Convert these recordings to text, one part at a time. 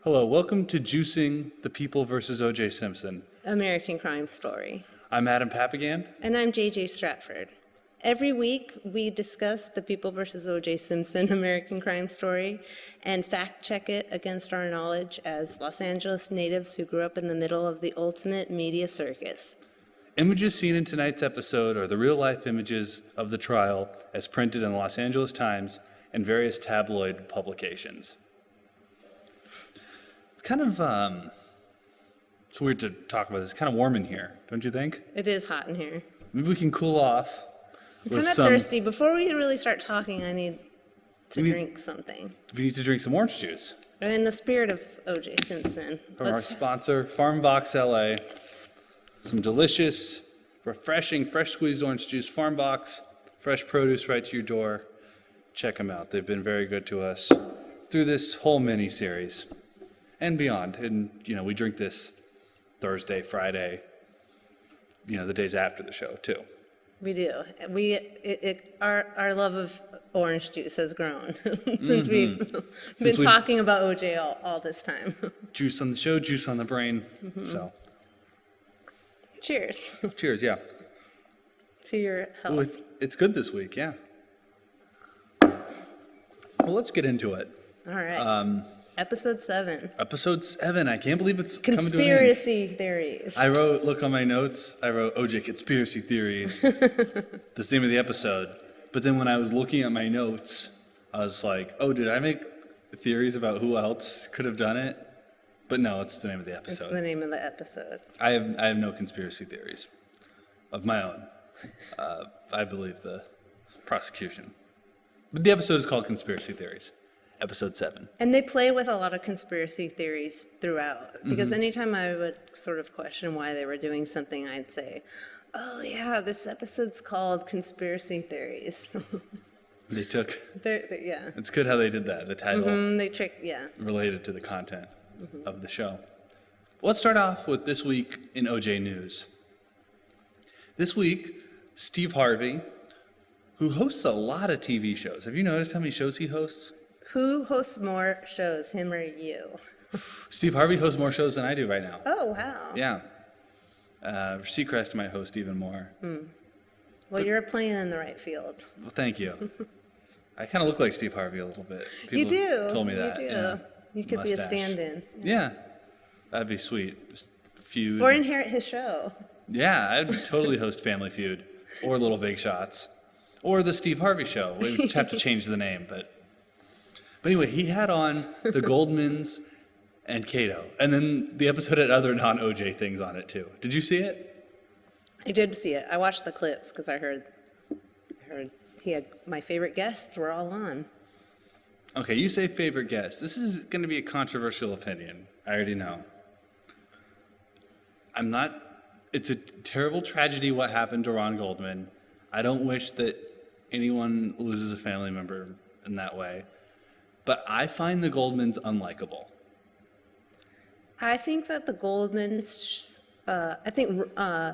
Hello, welcome to Juicing the People versus OJ Simpson. American Crime Story. I'm Adam Papagan. And I'm JJ Stratford. Every week, we discuss the People versus OJ Simpson American Crime Story and fact-check it against our knowledge as Los Angeles natives who grew up in the middle of the ultimate media circus. Images seen in tonight's episode are the real-life images of the trial as printed in the Los Angeles Times and various tabloid publications. It's kind of, it's weird to talk about this. It's kind of warm in here, don't you think? It is hot in here. Maybe we can cool off. I'm kind of thirsty. Before we really start talking, I need to drink something. We need to drink some orange juice. And in the spirit of OJ Simpson. From our sponsor, Farm Box LA. Some delicious, refreshing, fresh squeezed orange juice, Farm Box, fresh produce right to your door. Check them out. They've been very good to us through this whole mini-series and beyond. And, we drink this Thursday, Friday, the days after the show, too. We do. Our love of orange juice has grown since we've been talking about OJ all this time. Juice on the show, juice on the brain. So, cheers. Cheers, yeah. To your health. Well, it's good this week, yeah. Well, let's get into it. All right. Episode 7. Episode 7. I can't believe it's coming to an end. Conspiracy theories. Look on my notes, I wrote OJ Conspiracy Theories, the name of the episode. But then when I was looking at my notes, I was like, oh, did I make theories about who else could have done it? But no, it's the name of the episode. It's the name of the episode. I have no conspiracy theories of my own. I believe the prosecution. But the episode is called Conspiracy Theories. Episode 7. And they play with a lot of conspiracy theories throughout. Because anytime I would sort of question why they were doing something, I'd say, oh yeah, this episode's called Conspiracy Theories. They took... yeah. It's good how they did that. The title related to the content of the show. Let's start off with this week in OJ News. This week, Steve Harvey, who hosts a lot of TV shows. Have you noticed how many shows he hosts? Who hosts more shows, him or you? Steve Harvey hosts more shows than I do right now. Oh, wow. Yeah. Seacrest might host even more. Well, you're playing in the right field. Well, thank you. I kind of look like Steve Harvey a little bit. People you do. Told me that. You do. Yeah. You could be a stand-in. Yeah. That'd be sweet. Just Feud. Or inherit his show. Yeah, I'd totally host Family Feud or Little Big Shots or the Steve Harvey Show. We'd have to change the name, but anyway, he had on the Goldmans and Kato. And then the episode had other non-OJ things on it, too. Did you see it? I did see it. I watched the clips because I heard he had my favorite guests were all on. Okay, you say favorite guest. This is going to be a controversial opinion. I already know. It's a terrible tragedy what happened to Ron Goldman. I don't wish that anyone loses a family member in that way. But I find the Goldmans unlikable. I think that the Goldmans,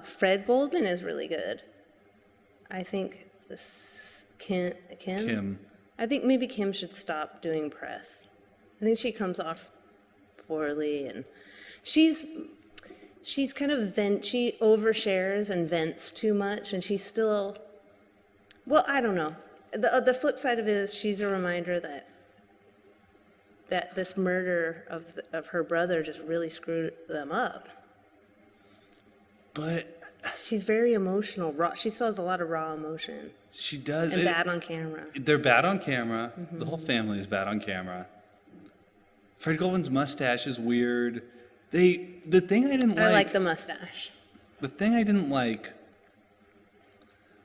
Fred Goldman is really good. I think Kim? I think maybe Kim should stop doing press. I think she comes off poorly, and she's kind of she overshares and vents too much, and she's still, well, I don't know. The flip side of it is she's a reminder that this murder of her brother just really screwed them up. But she's very emotional. She still has a lot of raw emotion. She does. And bad on camera. They're bad on camera. The whole family is bad on camera. Fred Goldman's mustache is weird. The thing I didn't like... I like the mustache. The thing I didn't like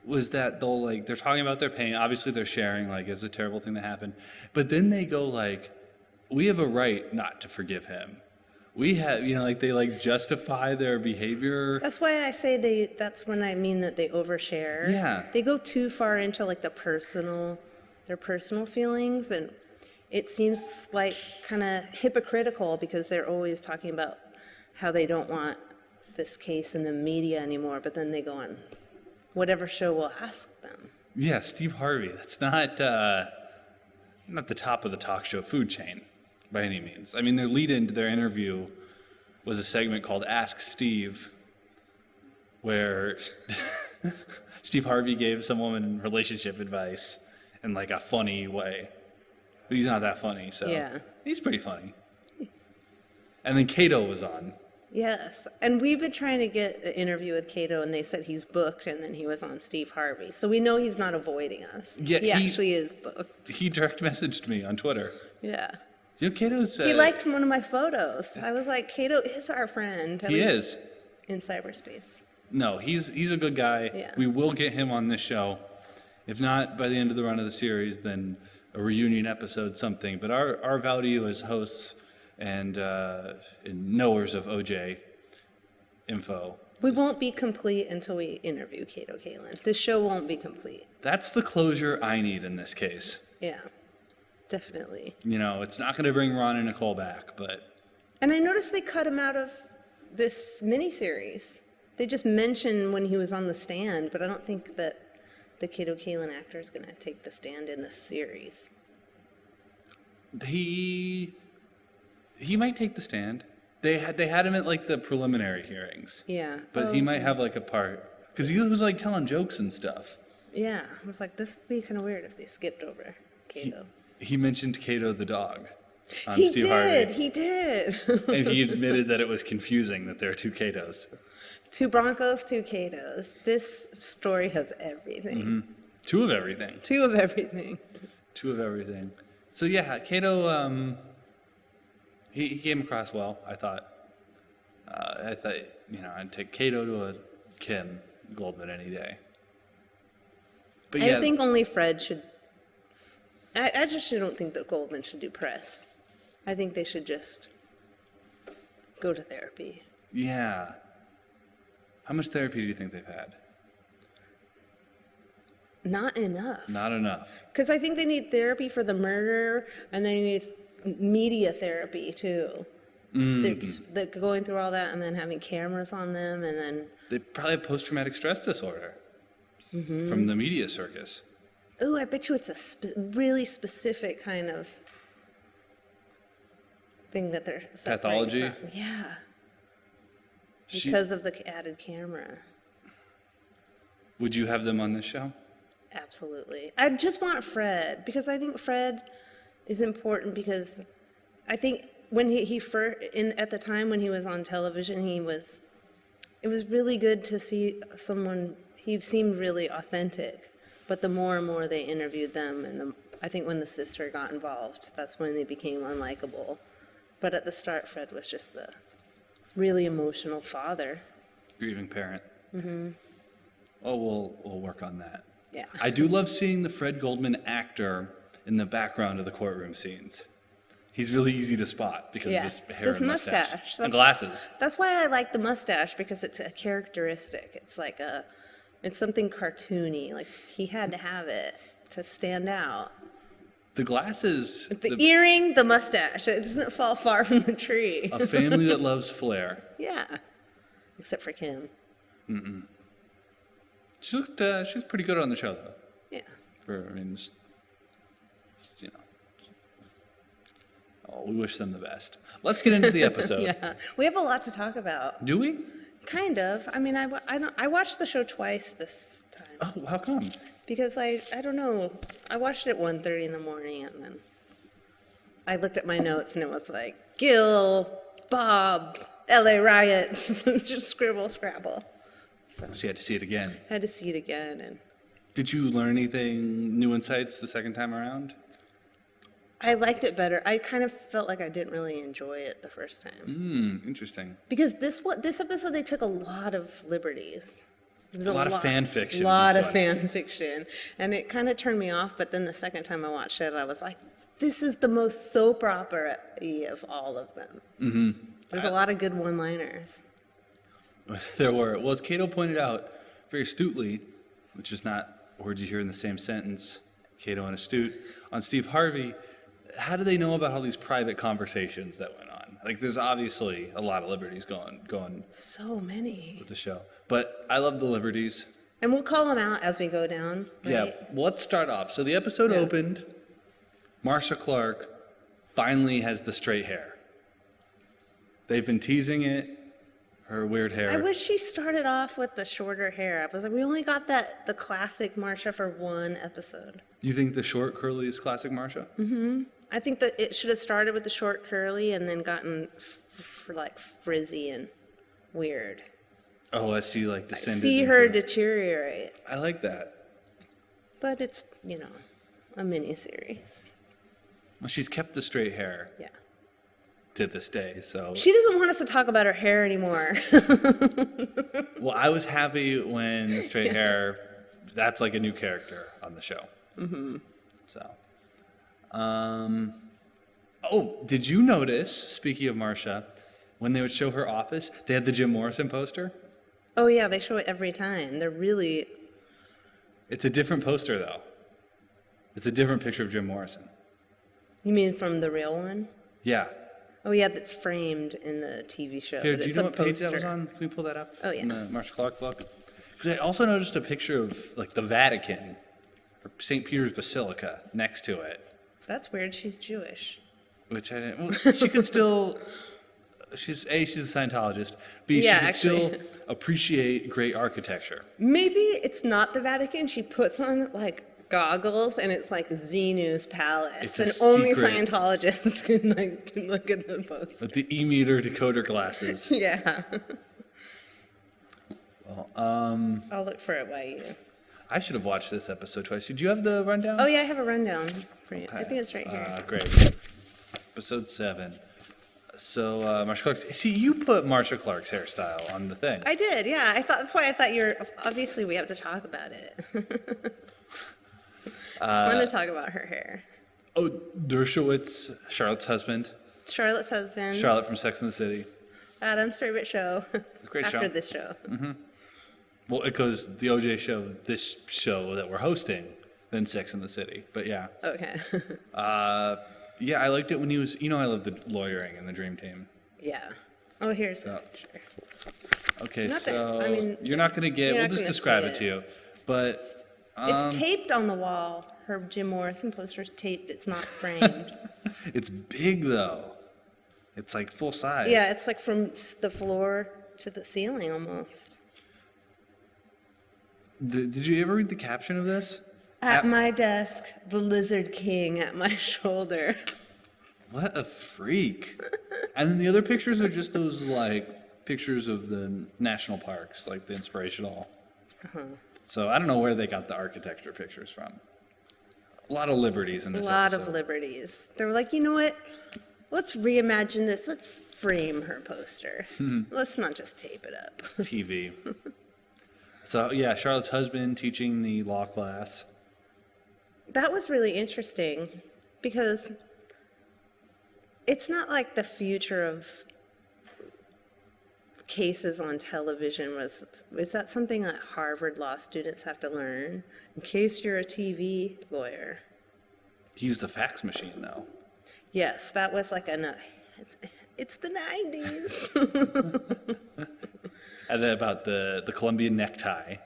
was that they're talking about their pain. Obviously, they're sharing, it's a terrible thing that happened. But then they go, we have a right not to forgive him. We have, they justify their behavior. That's why I say that's when I mean that they overshare. Yeah. They go too far into their personal feelings, and it seems kind of hypocritical because they're always talking about how they don't want this case in the media anymore, but then they go on whatever show will ask them. Yeah, Steve Harvey. That's not the top of the talk show food chain. by any means. I mean, their lead into their interview was a segment called Ask Steve, where Steve Harvey gave some woman relationship advice in like a funny way. But he's not that funny, so Yeah. he's pretty funny. And then Kato was on. Yes, and we've been trying to get an interview with Kato, and they said he's booked, and then he was on Steve Harvey. So we know he's not avoiding us. Yeah, he actually is booked. He direct messaged me on Twitter. Yeah. You know, Kato's... He liked one of my photos. I was like, Kato is our friend. He is. In cyberspace. No, he's a good guy. Yeah. We will get him on this show. If not by the end of the run of the series, then a reunion episode, something. But our value as hosts and knowers of OJ info. We won't be complete until we interview Kato Kalin. This show won't be complete. That's the closure I need in this case. Yeah, definitely. You know, it's not going to bring Ron and Nicole back, but... And I noticed they cut him out of this miniseries. They just mentioned when he was on the stand, but I don't think that the Kato Kalin actor is going to take the stand in this series. He might take the stand. They had him at like the preliminary hearings. Yeah. But he might have like a part because he was like telling jokes and stuff. Yeah, I was like, this would be kind of weird if they skipped over Kato. He mentioned Kato the dog on He Steve did. Harvey. He did. And he admitted that it was confusing that there are two Katos. 2 Broncos, 2 Katos. This story has everything. Mm-hmm. Two of everything. 2 of everything. Two of everything. So yeah, Kato, he came across well, I thought. I'd take Kato to a Kim Goldman any day. But yeah, I think only Fred should. I just don't think that Goldman should do press. I think they should just go to therapy. yeah. How much therapy do you think they've had? Not enough. Not enough. Because I think they need therapy for the murder, and they need media therapy too. They're going through all that, and then having cameras on them, and then. They probably have post-traumatic stress disorder from the media circus. Ooh, I bet you it's a really specific kind of thing that they're suffering Pathology? from. Yeah. Because of the added camera. Would you have them on this show? Absolutely. I just want Fred, because I think Fred is important, because I think when he first, at the time when he was on television, it was really good to see someone, he seemed really authentic. But the more and more they interviewed them, and I think when the sister got involved, that's when they became unlikable. But at the start, Fred was just the really emotional father. Grieving parent. Mm-hmm. Oh, we'll work on that. Yeah. I do love seeing the Fred Goldman actor in the background of the courtroom scenes. He's really easy to spot because of his hair This and mustache. And That's- glasses. That's why I like the mustache, because it's a characteristic. It's like it's something cartoony. Like, he had to have it to stand out. The glasses. The earring, the mustache. It doesn't fall far from the tree. A family that loves flair. Yeah. Except for Kim. She was pretty good on the show, though. Yeah. We wish them the best. Let's get into the episode. Yeah. We have a lot to talk about. Do we? Kind of. I mean, I watched the show twice this time. Oh, how come? Because I don't know. I watched it at 1:30 in the morning, and then I looked at my notes, and it was like, Gil, Bob, LA riots, just scribble, scrabble. So you had to see it again. I had to see it again, and Did you learn anything, new insights the second time around? I liked it better. I kind of felt like I didn't really enjoy it the first time. Interesting. Because this episode, they took a lot of liberties. There's A lot of fan fiction. A lot of fan fiction. And it kind of turned me off, but then the second time I watched it, I was like, this is the most soap opera-y of all of them. Mm-hmm. There's a lot of good one-liners. There were. Well, as Kato pointed out very astutely, which is not words you hear in the same sentence, Kato and astute, on Steve Harvey, how do they know about all these private conversations that went on? Like, there's obviously a lot of liberties going So many. with the show. But I love the liberties. And we'll call them out as we go down, right? Yeah, well, let's start off. So the episode opened, Marcia Clark finally has the straight hair. They've been teasing it, her weird hair. I wish she started off with the shorter hair. I was like, we only got the classic Marcia for one episode. You think the short curly is classic Marcia? I think that it should have started with the short curly and then gotten like frizzy and weird. Oh, I see, like descended. See her deteriorate. I like that. But it's, a mini-series. Well, she's kept the straight hair Yeah. to this day, so. She doesn't want us to talk about her hair anymore. Well, I was happy when the straight hair, that's like a new character on the show. Mm-hmm. So. Oh, did you notice, speaking of Marcia, when they would show her office, they had the Jim Morrison poster? Oh, yeah, they show it every time. They're really... It's a different poster, though. It's a different picture of Jim Morrison. You mean from the real one? Yeah. Oh, yeah, that's framed in the TV show. Here, but do you it's know a what page that poster. was on? Can we pull that up? Oh, yeah. In the Marcia Clark book? Because I also noticed a picture of, like, the Vatican, or St. Peter's Basilica, next to it. That's weird. She's Jewish. Which I didn't... Well, she could still... she's a Scientologist. B, Yeah, she could actually. still appreciate great architecture. Maybe it's not the Vatican. She puts on, like, goggles, and it's like Xenu's palace. It's a and only secret. Scientologists can look at the poster. With the E-meter decoder glasses. Yeah. Well, I'll look for it while you... I should have watched this episode twice. Did you have the rundown? Oh, yeah, I have a rundown for you. I Okay. think it's right here. Great. Episode 7. So, Marcia Clark's... See, you put Marcia Clark's hairstyle on the thing. I did, yeah. That's why I thought you were... Obviously, we have to talk about it. It's fun to talk about her hair. Oh, Dershowitz, Charlotte's husband. Charlotte's husband. Charlotte from Sex and the City. Adam's favorite show. It's a great after show. this show. Well, it goes the OJ show, this show that we're hosting, then Sex and the City. But yeah. Okay. Yeah, I liked it when he was... You know I love the lawyering and the Dream Team. Yeah. Oh, here's So- a picture. Okay, Not that- so... I mean, you're not going to get... you're We'll not just gonna describe see it to it. you. But... It's taped on the wall. Her Jim Morrison poster's taped. It's not framed. It's big, though. It's like full size. Yeah, it's like from the floor to the ceiling almost. Did you ever read the caption of this? At my desk, the Lizard King at my shoulder. What a freak. And then the other pictures are just those, like, pictures of the national parks, like the inspirational. So I don't know where they got the architecture pictures from. A lot of liberties in A this lot episode. of liberties. They were like, you know what? Let's reimagine this. Let's frame her poster. Let's not just tape it up. TV. So, yeah, Charlotte's husband teaching the law class. That was really interesting because it's not like the future of cases on television is that something that Harvard law students have to learn in case you're a TV lawyer? He used a fax machine, though. Yes, that was like it's the 90s. And then about the Colombian necktie.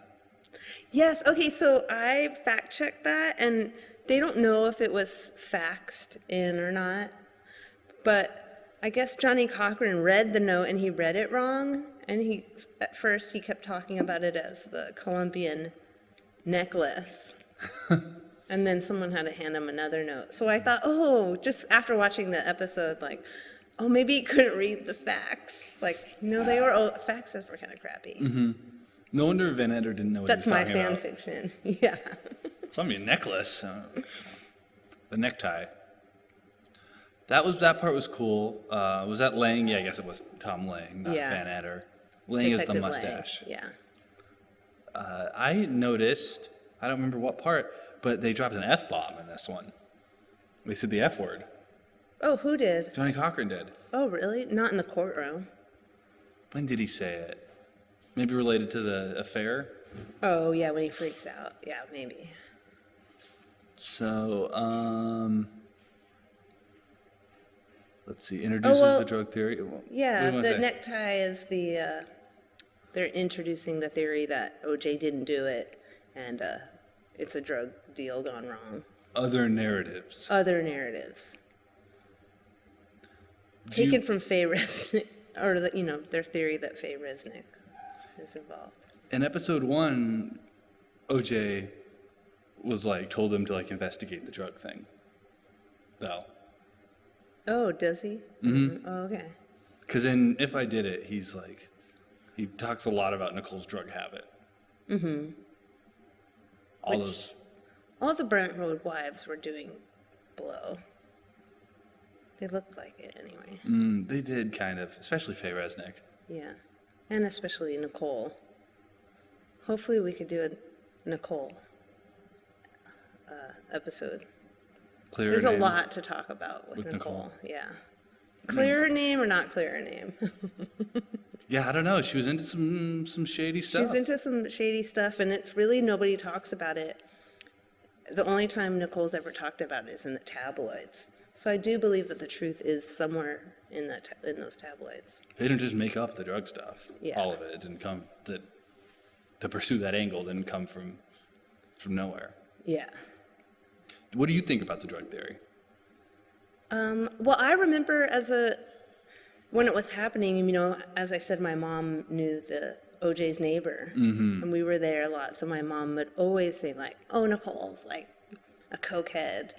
Yes, okay, so I fact-checked that, and they don't know if it was faxed in or not, but I guess Johnny Cochran read the note, and he read it wrong, and at first he kept talking about it as the Colombian necklace, and then someone had to hand him another note. So I thought, just after watching the episode, like, maybe he couldn't read the fax. Like, faxes were kind of crappy. No wonder Van Eder didn't know what That's he was my talking fan about. fiction. Yeah. Colombian necklace. The necktie. That part was cool. Was that Lang? Yeah, I guess it was Tom Lang, not Yeah. Van Eder. Lang is the Detective Lang. mustache. Yeah. I noticed, I don't remember what part, but they dropped an F-bomb in this one. They said the F word. Oh, who did? Johnny Cochran did. Oh, really? Not in the courtroom. When did he say it? Maybe related to the affair? Oh, yeah, when he freaks out. Yeah, maybe. So, let's see, introduces the drug theory. What do Yeah, you wanna the say? necktie is they're introducing the theory that OJ didn't do it, and it's a drug deal gone wrong. Other narratives. Other narratives. taken from Faye Resnick, or their theory that Faye Resnick is involved. In episode 1, OJ was told them to investigate the drug thing. Though. Oh, does he? Mm-hmm. Oh, okay. Because in If I Did It, he talks a lot about Nicole's drug habit. Mm-hmm. All the Brentwood wives were doing blow. They looked like it anyway. They did kind of, especially Faye Resnick. Yeah, and especially Nicole. Hopefully we could do a Nicole episode. There's a lot to talk about with Nicole. Yeah. Clear her name or not clear her name? Yeah, I don't know. She was into some shady stuff. She's into some shady stuff, and it's really nobody talks about it. The only time Nicole's ever talked about it is in the tabloids. So I do believe that the truth is somewhere in those tabloids. They didn't just make up the drug stuff. Yeah. All of it. It didn't come to pursue that angle. Didn't come from nowhere. Yeah. What do you think about the drug theory? Well, I remember when it was happening, as I said, my mom knew the OJ's neighbor, and we were there a lot. So my mom would always say "Oh, Nicole's a cokehead,"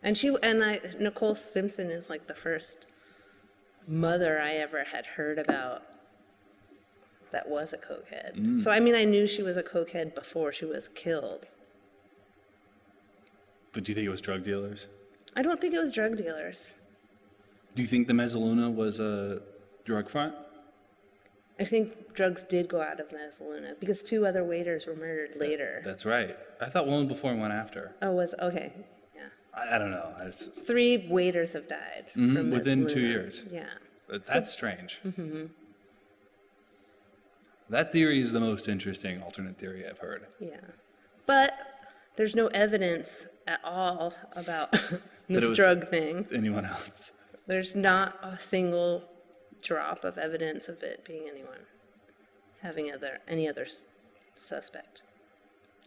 and Nicole Simpson is the first mother I ever had heard about that was a cokehead. So I knew she was a cokehead before she was killed. But do you think it was drug dealers? I don't think it was drug dealers. Do you think the Mezzaluna was a drug front? I think drugs did go out of Mezzaluna because 2 other waiters were murdered later. That's right. I thought one before and one after. Oh, okay. Yeah. I don't know. 3 waiters have died from within Mezzaluna. 2 years. Yeah. That's strange. Mm-hmm. That theory is the most interesting alternate theory I've heard. Yeah. But there's no evidence at all about this drug thing. Anyone else? There's not a single drop of evidence of it being anyone having any other suspect.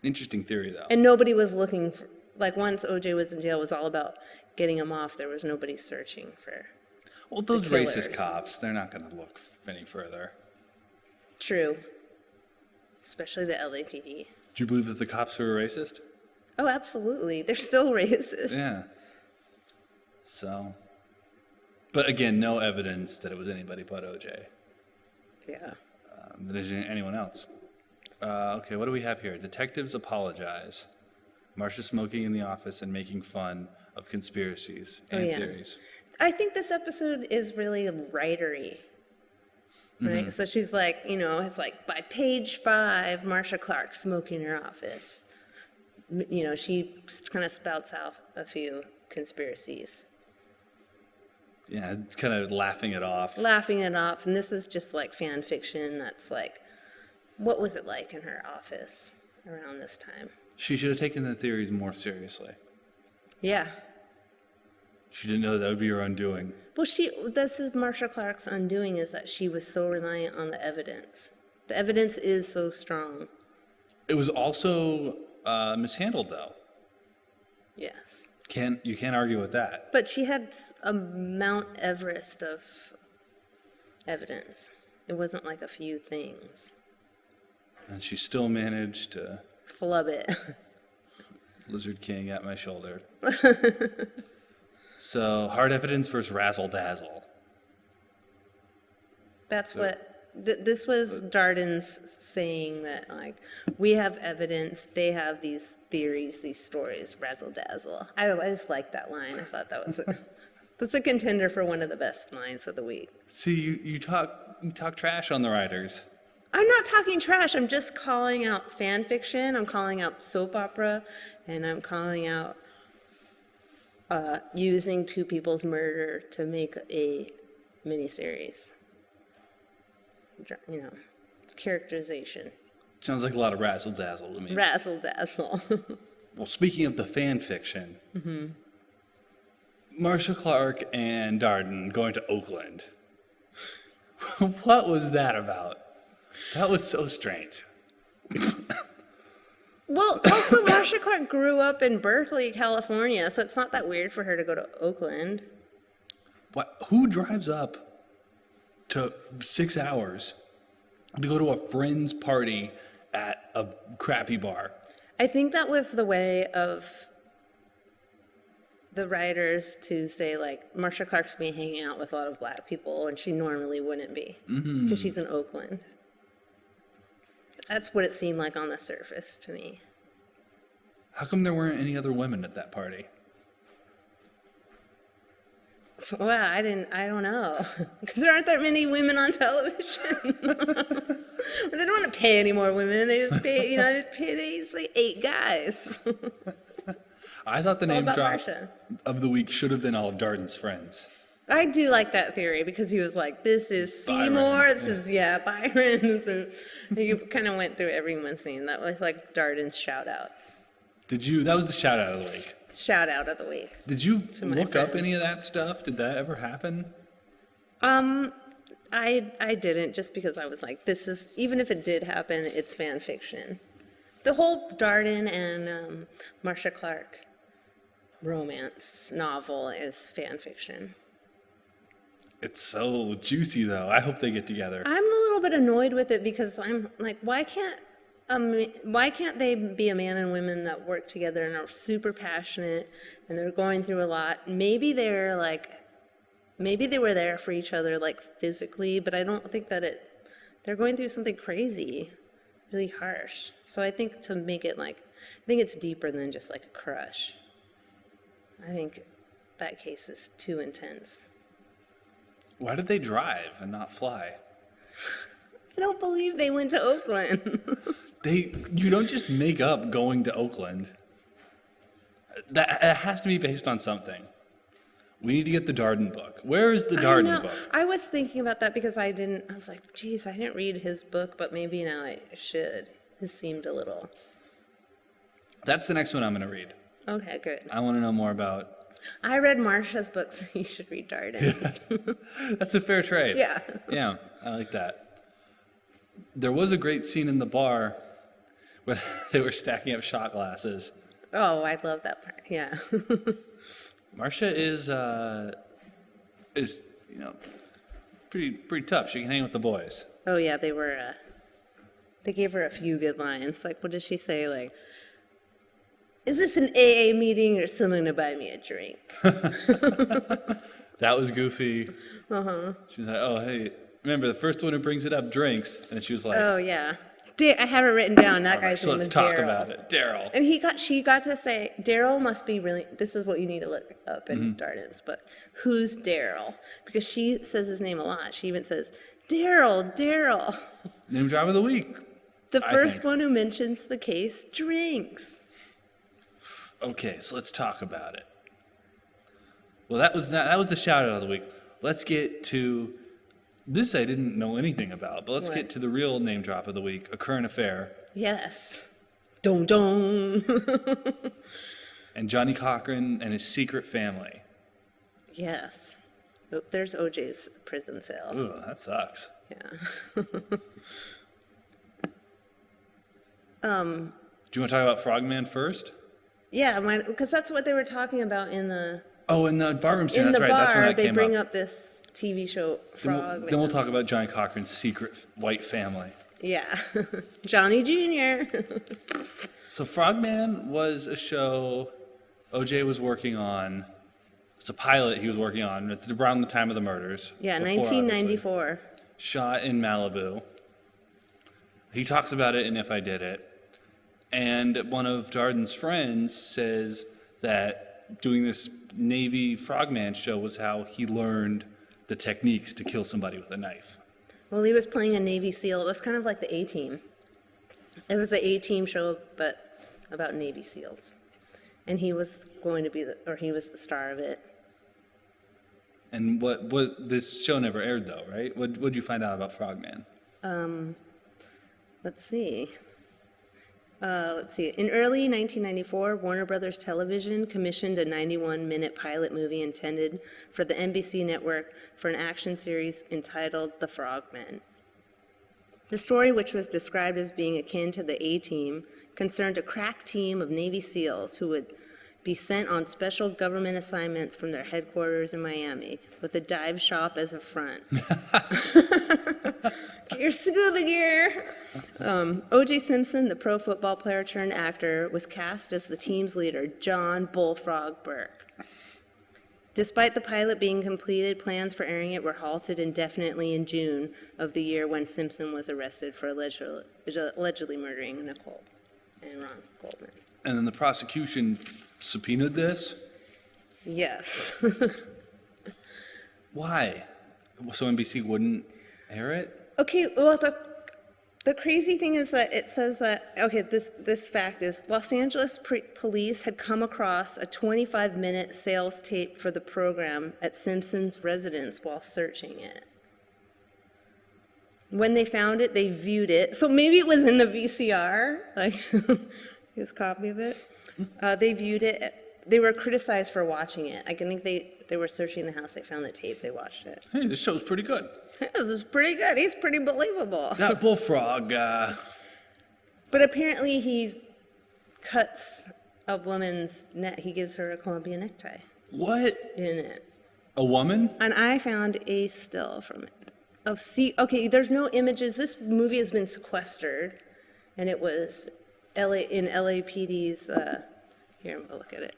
Interesting theory, though. And nobody was looking for, once OJ was in jail, it was all about getting him off. There was nobody searching for. Well, those racist cops, they're not going to look any further. True. Especially the LAPD. Do you believe that the cops were racist? Oh, absolutely. They're still racist. Yeah. So. But again, no evidence that it was anybody but OJ. Yeah. That is anyone else. Okay, what do we have here? Detectives apologize. Marcia smoking in the office and making fun of conspiracies and theories. I think this episode is really writery. Right? Mm-hmm. So she's it's by page 5, Marcia Clark smoking in her office. She kind of spouts out a few conspiracies. Yeah, kind of laughing it off. And this is just fan fiction that's what was it like in her office around this time? She should have taken the theories more seriously. Yeah. She didn't know that would be her undoing. Well, this is Marcia Clark's undoing, is that she was so reliant on the evidence. The evidence is so strong. It was also mishandled, though. Yes. You can't argue with that. But she had a Mount Everest of evidence. It wasn't a few things. And she still managed to flub it. Lizard King at my shoulder. So, hard evidence versus razzle dazzle. That's what this was Darden's saying, that we have evidence, they have these theories, these stories, razzle dazzle. I just liked that line. I thought that's a contender for one of the best lines of the week. See, you talk trash on the writers. I'm not talking trash. I'm just calling out fan fiction. I'm calling out soap opera, and I'm calling out using 2 people's murder to make a miniseries. Characterization. Sounds like a lot of razzle dazzle to me. Razzle dazzle. Well, speaking of the fan fiction, Marcia Clark and Darden going to Oakland. What was that about? That was so strange. Well, also, Marcia Clark grew up in Berkeley, California, so it's not that weird for her to go to Oakland. Who drives up to 6 hours to go to a friend's party at a crappy bar? I think that was the way of the writers to say, like, Marcia Clark's been hanging out with a lot of black people, and she normally wouldn't be, because she's in Oakland. That's what it seemed like on the surface to me. How come there weren't any other women at that party? Well, I don't know. Because there aren't that many women on television. They don't want to pay any more women. They just pay, it's like 8 guys. I thought the name drop Marcia. of the week should have been all of Darden's friends. I do like that theory because he was like, this is Seymour, Byron. this is, Byron. So he kind of went through everyone's name. That was like Darden's shout out. That was the shout out of the week. Shout out of the week. Did you my look up friends. any of that stuff? Did that ever happen? I didn't, just because I was like, this is, even if it did happen, it's fan fiction. The whole Darden and Marcia Clark romance novel is fan fiction. It's so juicy, though. I hope they get together. I'm a little bit annoyed with it because I'm like, why can't they be a man and women that work together and are super passionate and they're going through a lot? Maybe they were there for each other, like, physically, but I don't think that they're going through something crazy, really harsh. So I think to make it I think it's deeper than just like a crush. I think that case is too intense. Why did they drive and not fly? I don't believe they went to Oakland. You don't just make up going to Oakland. That has to be based on something. We need to get the Darden book. Where is the Darden book? I was thinking about that because I was like, geez, I didn't read his book, but maybe now I should. This seemed a little. That's the next one I'm going to read. Okay, good. I want to know more about. I read Marcia's book, so you should read Darden. That's a fair trade. Yeah. Yeah, I like that. There was a great scene in the bar where they were stacking up shot glasses. Oh, I love that part. Yeah. Marcia is pretty tough. She can hang with the boys. Oh yeah, they gave her a few good lines. Like, what did she say? Like, is this an AA meeting or someone to buy me a drink? That was goofy. She's like, oh hey, remember the first one who brings it up drinks, and she was like, Oh yeah. I have it written down. That guy's so name let's is talk Daryl. about it, Daryl. And she got to say, Daryl must be really, this is what you need to look up in Darden's book. Who's Daryl? Because she says his name a lot. She even says, Daryl. Name drop of the week. The first one who mentions the case drinks. Okay, so let's talk about it. Well, that was the shout out of the week. Let's get to this. I didn't know anything about, but let's What? get to the real name drop of the week, a current affair. Yes. Don. And Johnny Cochran and his secret family. Yes. Oh, there's OJ's prison cell. Ooh, that sucks. Yeah. Do you want to talk about Frogman first? Yeah, because that's what they were talking about in the Oh, in the barroom scene. in That's the right. bar. That's when that They came bring up. up this TV show, Then Frogman. we'll talk about Johnny Cochran's secret white family. Yeah, Johnny Jr. So Frogman was a show OJ was working on. It's a pilot he was working on around the time of the murders. Yeah, before, obviously. 1994. Shot in Malibu. He talks about it in If I Did It. And one of Darden's friends says that doing this Navy Frogman show was how he learned the techniques to kill somebody with a knife. Well, he was playing a Navy SEAL. It was kind of like the A-Team. It was an A-Team show, but about Navy SEALs. And he was going to be he was the star of it. And what this show never aired though, right? What'd you find out about Frogman? Let's see. In early 1994, Warner Brothers Television commissioned a 91-minute pilot movie intended for the NBC network for an action series entitled The Frogmen. The story, which was described as being akin to the A-Team, concerned a crack team of Navy SEALs who would be sent on special government assignments from their headquarters in Miami, with a dive shop as a front. Get your scuba gear. OJ Simpson, the pro football player turned actor, was cast as the team's leader, John Bullfrog Burke. Despite the pilot being completed, plans for airing it were halted indefinitely in June of the year when Simpson was arrested for allegedly murdering Nicole and Ron Goldman. And then the prosecution subpoenaed this? Yes. Why? So NBC wouldn't air it? Okay, well, the crazy thing is that it says that, okay, this fact is Los Angeles police had come across a 25-minute sales tape for the program at Simpson's residence while searching it. When they found it, they viewed it. So maybe it was in the VCR, like his copy of it. They viewed it. They were criticized for watching it. I think they were searching the house. They found the tape. They watched it. Hey, this show's pretty good. This is pretty good. He's pretty believable. That Bullfrog, But apparently he cuts a woman's neck. He gives her a Colombian necktie what? in it. A woman? And I found a still from it. Okay, there's no images. This movie has been sequestered, and it was in LAPD's, here, I'm gonna look at it,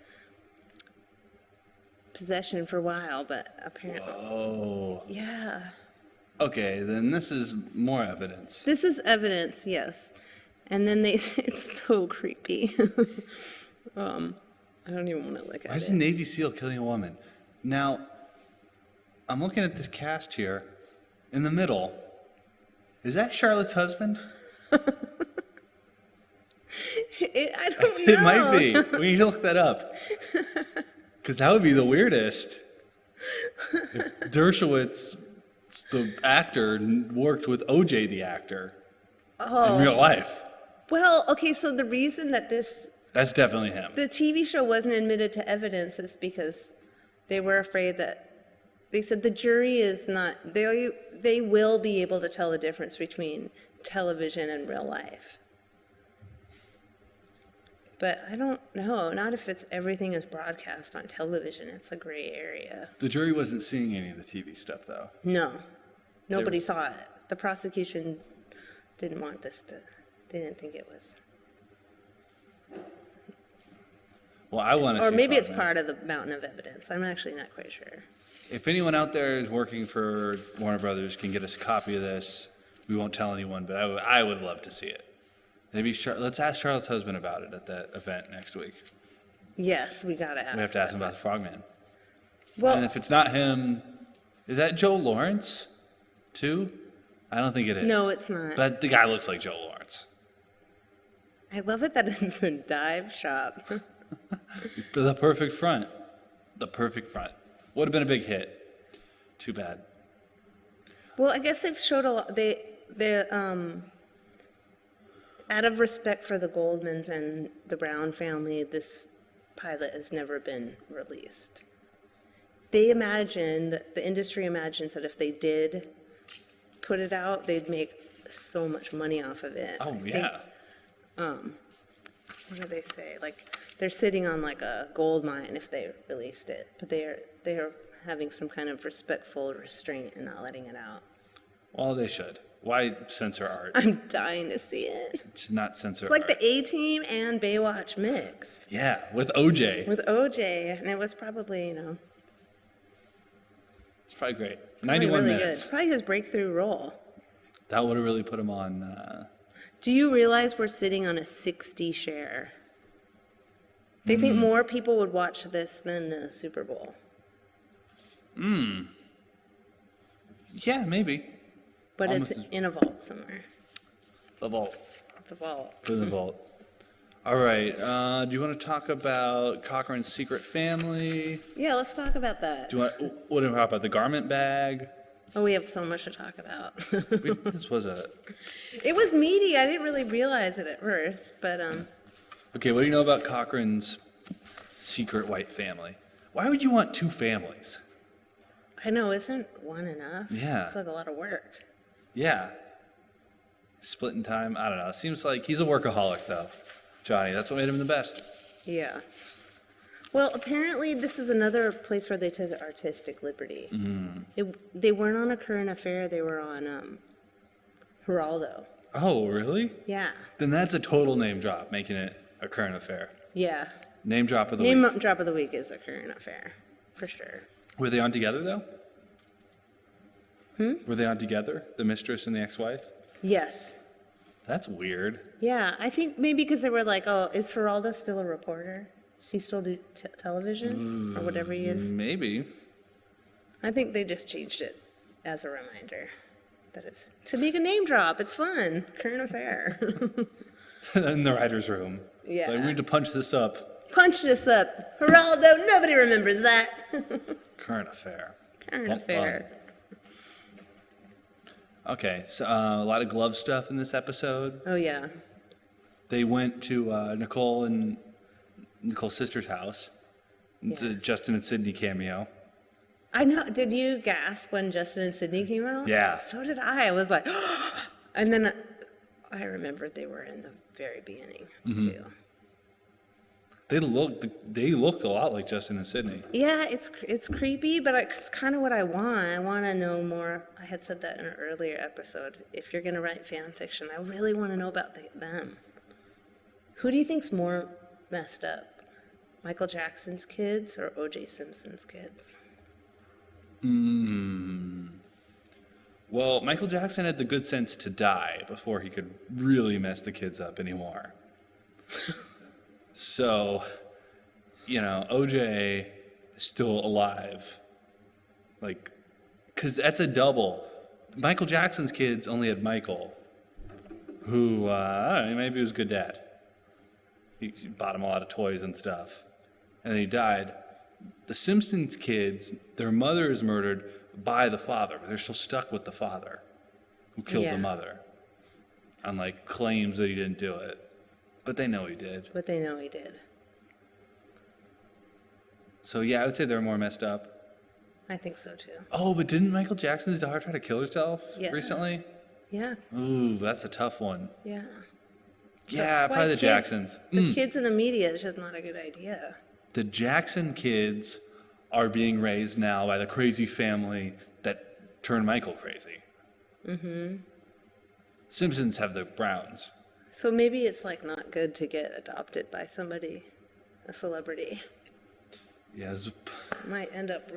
possession for a while, but apparently. Oh. Yeah. Okay, then this is more evidence. This is evidence, yes. And then they say it's so creepy. I don't even want to look at it. Why is a Navy SEAL killing a woman? Now, I'm looking at this cast here. In the middle, is that Charlotte's husband? I don't know. It might be. We need to look that up. Because that would be the weirdest. If Dershowitz, the actor, worked with OJ, the actor, in real life. Well, okay, so the reason that That's definitely him. the TV show wasn't admitted to evidence is because they were afraid that, they said the jury is not, they will be able to tell the difference between television and real life. But I don't know, not if everything is broadcast on television. It's a gray area. The jury wasn't seeing any of the TV stuff, though. No, nobody saw it. The prosecution didn't want they didn't think it was. Well, I want to see Or maybe it's Frogman. part of the mountain of evidence. I'm actually not quite sure. If anyone out there is working for Warner Brothers can get us a copy of this, we won't tell anyone, but I would love to see it. Maybe let's ask Charlotte's husband about it at that event next week. Yes, we gotta ask. We have to ask him about the Frogman. Well, And if it's not him, is that Joe Lawrence, too? I don't think it is. no, it's not. But the guy looks like Joe Lawrence. I love it that it's a dive shop. The perfect front. The perfect front. Would have been a big hit. Too bad. Well, I guess they've showed a lot. Out of respect for the Goldmans and the Brown family, this pilot has never been released. They imagine, the industry imagines that if they did put it out, they'd make so much money off of it. Oh, yeah. What do they say? Like, they're sitting on like a gold mine if they released it, but they're having some kind of respectful restraint and not letting it out. Well, they should. Why censor art? I'm dying to see it. Should not censor It's like art. the A-Team and Baywatch mixed Yeah, with OJ. with OJ, and it was probably, It's probably great. probably 91 really minutes. good. Probably his breakthrough role. That would have really put him on. Do you realize we're sitting on a 60 share? They think more people would watch this than the Super Bowl. Yeah, maybe. But Almost it's as- in a vault somewhere. The vault. The vault. Put in the vault. All right. Do you want to talk about Cochran's secret family? Yeah, let's talk about that. Do you want? What do you talk about? The garment bag. Oh, we have so much to talk about. This was a. It was meaty. I didn't really realize it at first, but Okay, what do you know about Cochran's secret white family? Why would you want two families? I know, isn't one enough? Yeah. It's like a lot of work. Yeah. Splitting time. I don't know. It seems like he's a workaholic, though. Johnny, that's what made him the best. Yeah. Well, apparently this is another place where they took artistic liberty. They weren't on A Current Affair, they were on Geraldo. Oh, really? Yeah. Then that's a total name drop, making it a current affair. Yeah. Name drop of the Name week. drop of the week is A Current Affair, for sure. Were they on together, though? Were they on together, the mistress and the ex-wife? Yes. That's weird. Yeah, I think maybe because they were like, oh, is Geraldo still a reporter? Does he still do television or whatever he is? Maybe. I think they just changed it as a reminder that it's to make a name drop. It's fun. Current Affair. In the writer's room. Yeah. Like, we need to punch this up. Punch this up. Geraldo, nobody remembers that. Current affair. Current Bum, Affair. Okay, so a lot of glove stuff in this episode. Oh, yeah. They went to Nicole's sister's house. It's a Yes. Justin and Sydney cameo. I know. Did you gasp when Justin and Sydney came out? Yeah. So did I. I was like, and then I remembered they were in the very beginning, too. They looked a lot like Justin and Sydney. Yeah, it's creepy, but it's kind of what I want. I want to know more. I had said that in an earlier episode. If you're going to write fan fiction, I really want to know about them. Who do you think's more messed up? Michael Jackson's kids or OJ Simpson's kids? Well, Michael Jackson had the good sense to die before he could really mess the kids up anymore. So, OJ is still alive. Like, because that's a double. Michael Jackson's kids only had Michael, who, I don't know, maybe he was a good dad. He bought him a lot of toys and stuff. And then he died. The Simpsons kids, their mother is murdered by the father, but they're still stuck with the father who killed the mother. On, claims that he didn't do it. But they know he did. But they know he did. So, yeah, I would say they're more messed up. I think so, too. Oh, but didn't Michael Jackson's daughter try to kill herself recently? Yeah. Ooh, that's a tough one. Yeah. Yeah, That's why probably the Jacksons. The kids in the media is just not a good idea. The Jackson kids are being raised now by the crazy family that turned Michael crazy. Simpsons have the Browns. So maybe it's not good to get adopted by somebody, a celebrity. Yes. Might end up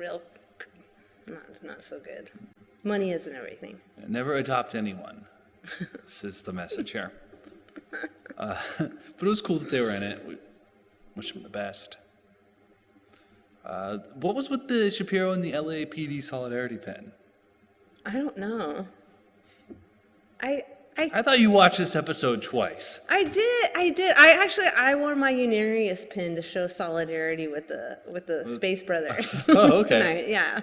not so good. Money isn't everything. Never adopt anyone. This is the message here. But it was cool that they were in it. We wish them the best. What was with the Shapiro and the LAPD solidarity pin? I don't know. I thought you watched this episode twice. I did. I wore my Unarius pin to show solidarity with the Space Brothers Oh, okay. tonight. Yeah.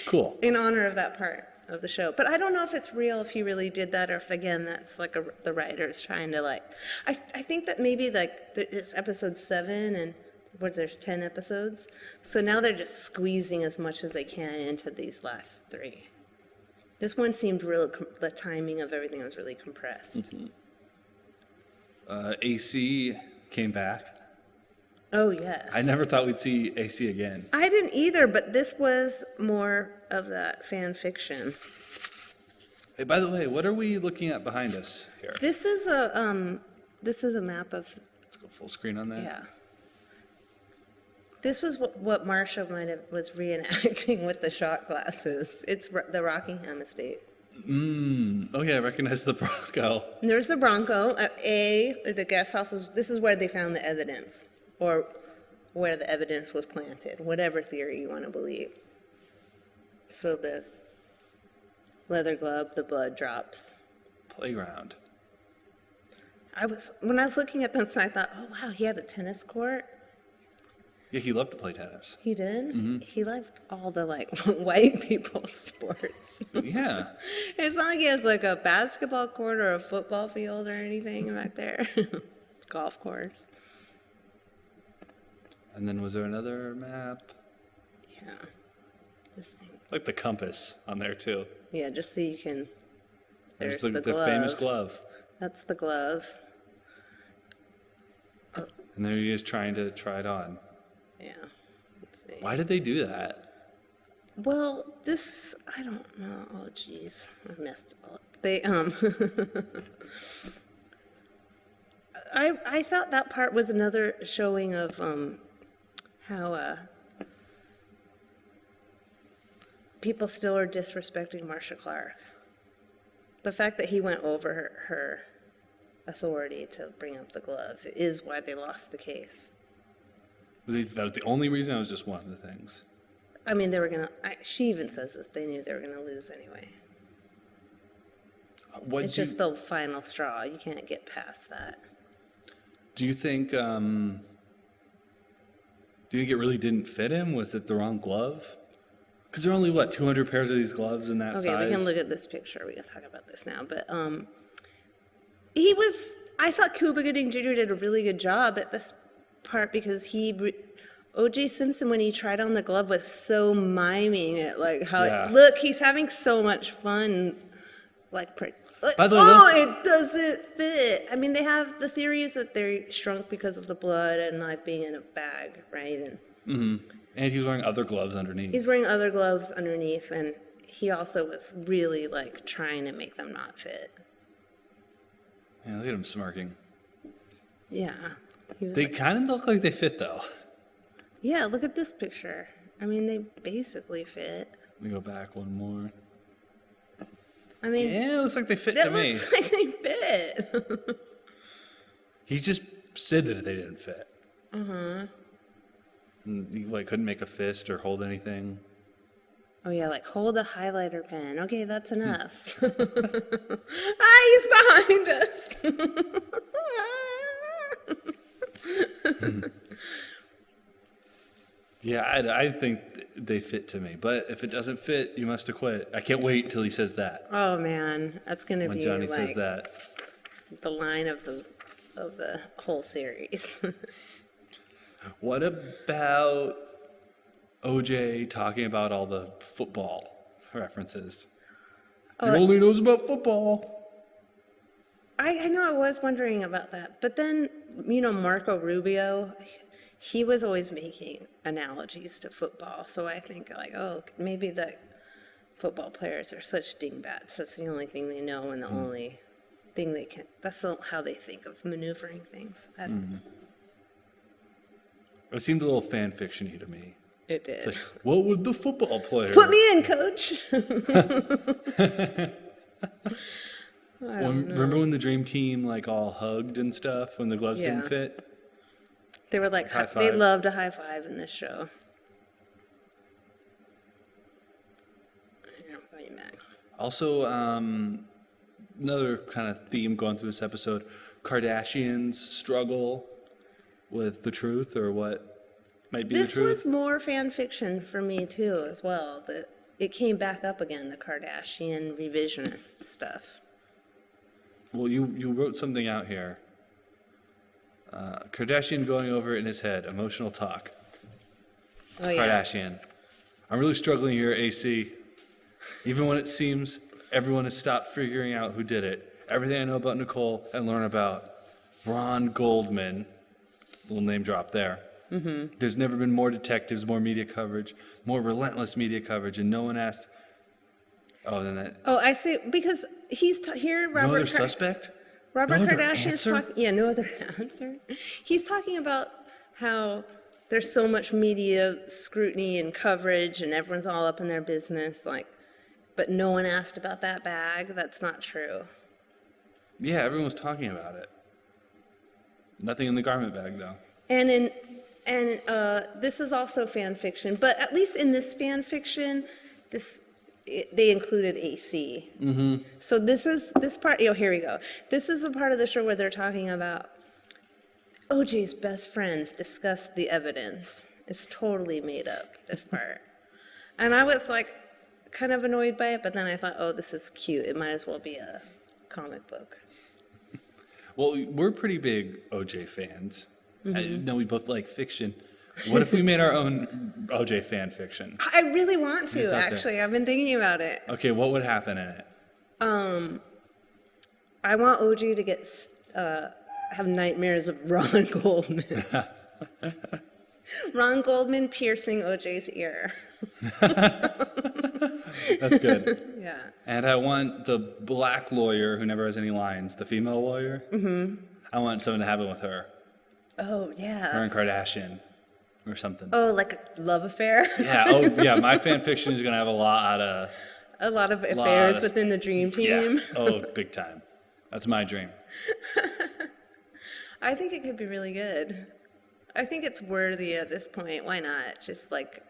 Cool. In honor of that part of the show. But I don't know if it's real, if he really did that, or if, again, that's the writers trying to I think that maybe it's episode 7 and there's 10 episodes. So now they're just squeezing as much as they can into these last 3. This one seemed the timing of everything was really compressed. AC came back. Oh, yes. I never thought we'd see AC again. I didn't either, but this was more of that fan fiction. Hey, by the way, what are we looking at behind us here? This is a map of, Let's go full screen on that. yeah. This was what Marcia was reenacting with the shot glasses. It's the Rockingham estate. Oh, yeah, I recognize the Bronco. And there's the Bronco. The guest house this is where they found the evidence, or where the evidence was planted, whatever theory you want to believe. So the leather glove, the blood drops. Playground. When I was looking at this, I thought, oh wow, he had a tennis court. Yeah, he loved to play tennis. He did? He liked all the white people sports. Yeah. It's not like he has a basketball court or a football field or anything back there. Golf course. And then was there another map? Yeah. This thing. Like the compass on there, too. Yeah, just so you can. There's the the glove. famous glove. That's the glove. And there he is trying to try it on. Yeah. Let's see. Why did they do that? Well, I don't know. Oh, geez. I messed it up. They, I thought that part was another showing of, how, people still are disrespecting Marcia Clark. The fact that he went over her authority to bring up the glove is why they lost the case. That was the only reason? It was just one of the things. I mean, they were going to, she even says this, they knew they were going to lose anyway. It's just the final straw. You can't get past that. Do you think it really didn't fit him? Was it the wrong glove? Because there are only, 200 pairs of these gloves in that size? Okay, we can look at this picture. We can talk about this now. But I thought Cuba Gooding Jr. did a really good job at this part because OJ Simpson, when he tried on the glove, was so miming it. Like, look, he's having so much fun. By the way, it doesn't fit. I mean, the theory is that they shrunk because of the blood and not being in a bag, right? And he was wearing other gloves underneath. He's wearing other gloves underneath, and he also was really, trying to make them not fit. Yeah, look at him smirking. Yeah. They kind of look like they fit, though. Yeah, look at this picture. I mean, they basically fit. Let me go back one more. I mean, yeah, it looks like they fit to me. It looks like they fit. He just said that they didn't fit. Uh-huh. And he couldn't make a fist or hold anything. Oh yeah, hold a highlighter pen. Okay, that's enough. He's behind us. Yeah, I think they fit to me. But if it doesn't fit, you must have quit. I can't wait till he says that. Oh man, that's gonna when be Johnny says that. The line of the whole series. What about OJ talking about all the football references? He only knows about football. I know, I was wondering about that. But then, Marco Rubio, he was always making analogies to football. So I think, maybe the football players are such dingbats. That's the only thing they know and the only thing they can. That's how they think of maneuvering things. I don't know. It seemed a little fan fiction-y to me. It did. It's what would the football player... Put me in, coach! Remember when the dream team all hugged and stuff when the gloves didn't fit? They were they loved a high five in this show. Also, another kind of theme going through this episode, Kardashians struggle with the truth or what might be the truth. This was more fan fiction for me too as well. It came back up again, the Kardashian revisionist stuff. Well, you wrote something out here. Kardashian going over in his head, emotional talk. Oh, yeah. Kardashian. I'm really struggling here, AC. Even when it seems everyone has stopped figuring out who did it, everything I know about Nicole and learn about Ron Goldman, little name drop there. Mm-hmm. There's never been more detectives, more media coverage, more relentless media coverage, and no one asked. Oh, then that. Oh, I see. Because he's here. Robert. No other suspect. Robert no Kardashian's talking. Yeah, no other answer. He's talking about how there's so much media scrutiny and coverage, and everyone's all up in their business. But no one asked about that bag. That's not true. Yeah, everyone was talking about it. Nothing in the garment bag, though. And this is also fan fiction, but at least in this fan fiction, they included AC. Mm-hmm. So this part. Here we go. This is the part of the show where they're talking about OJ's best friends discuss the evidence. It's totally made up, this part. And I was kind of annoyed by it, but then I thought, oh, this is cute. It might as well be a comic book. Well, we're pretty big OJ fans. Mm-hmm. I know we both like fiction. What if we made our own OJ fan fiction? I really want to, actually. I've been thinking about it. Okay, what would happen in it? I want OJ to get have nightmares of Ron Goldman. Ron Goldman piercing OJ's ear. That's good. Yeah. And I want the black lawyer who never has any lines, the female lawyer. Mm-hmm. I want someone to have it with her. Oh, yeah. Her and Kardashian or something. Oh, like a love affair? Yeah. Oh, yeah. My fan fiction is going to have a lot of... A lot of affairs within the dream team. Yeah. Oh, big time. That's my dream. I think it could be really good. I think it's worthy at this point. Why not? Just like,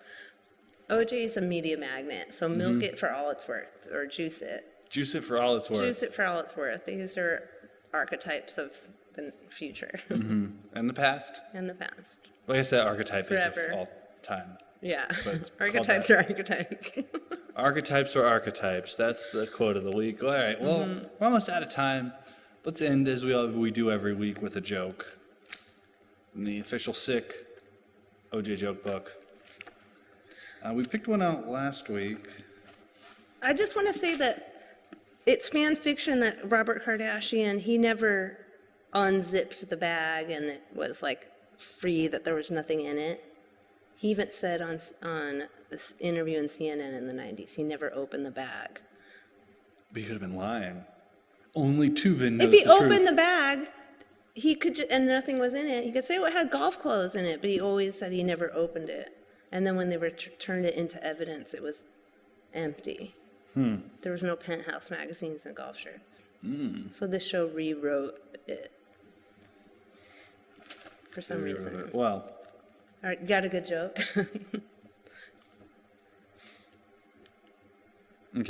OJ's a media magnet, so milk it for all it's worth, or juice it. Juice it for all it's worth. Juice it for all it's worth. These are archetypes of the future And the past. and the past. Like I said, archetype Forever. is of all time. Yeah, But it's called archetypes are archetypes. Archetypes are archetypes. That's the quote of the week. All right. Well, we're almost out of time. Let's end as we do every week with a joke. In the official sick OJ joke book. We picked one out last week. I just want to say that it's fan fiction that Robert Kardashian, he never unzipped the bag and it was like free, that there was nothing in it. He even said on this interview in CNN in the 90s, he never opened the bag. But he could have been lying. Only Tubin knows If he the opened truth. the bag, he could, and nothing was in it, he could say, well, it had golf clothes in it, but he always said he never opened it. And then when they turned it into evidence, it was empty. There was no Penthouse magazines and golf shirts. So this show rewrote it for some reason. Well, All right, got a good joke? okay,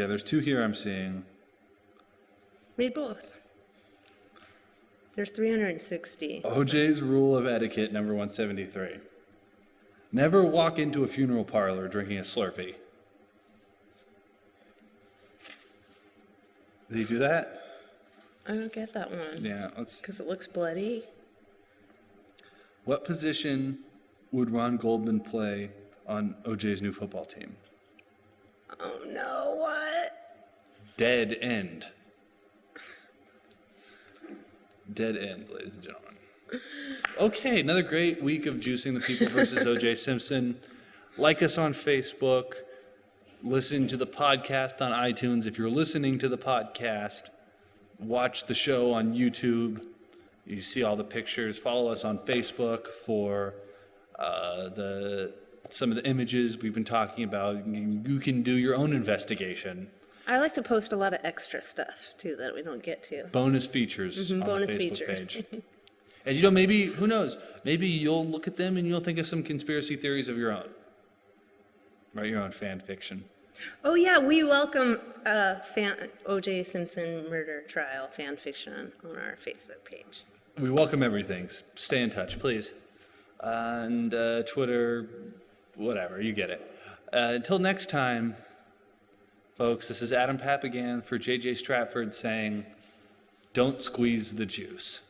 there's two here I'm seeing. Read both. There's 360. OJ's rule of etiquette number 173. Never walk into a funeral parlor drinking a Slurpee. Did he do that? I don't get that one. Yeah, let's... Because it looks bloody. What position would Ron Goldman play on OJ's new football team? Oh no, what? Dead end. Dead end, ladies and gentlemen. Okay, another great week of Juicing the People versus OJ Simpson. Like us on Facebook. Listen to the podcast on iTunes. If you're listening to the podcast, watch the show on YouTube. You see all the pictures. Follow us on Facebook for some of the images we've been talking about. You can do your own investigation. I like to post a lot of extra stuff, too, that we don't get to. Bonus features on bonus the Facebook features. page. And, you know, maybe, who knows, maybe you'll look at them and you'll think of some conspiracy theories of your own. Write your own fan fiction. Oh, yeah, we welcome OJ Simpson murder trial fan fiction on our Facebook page. We welcome everything. Stay in touch, please. And Twitter, whatever, you get it. Until next time, folks, this is Adam Papagan for JJ Stratford saying, don't squeeze the juice.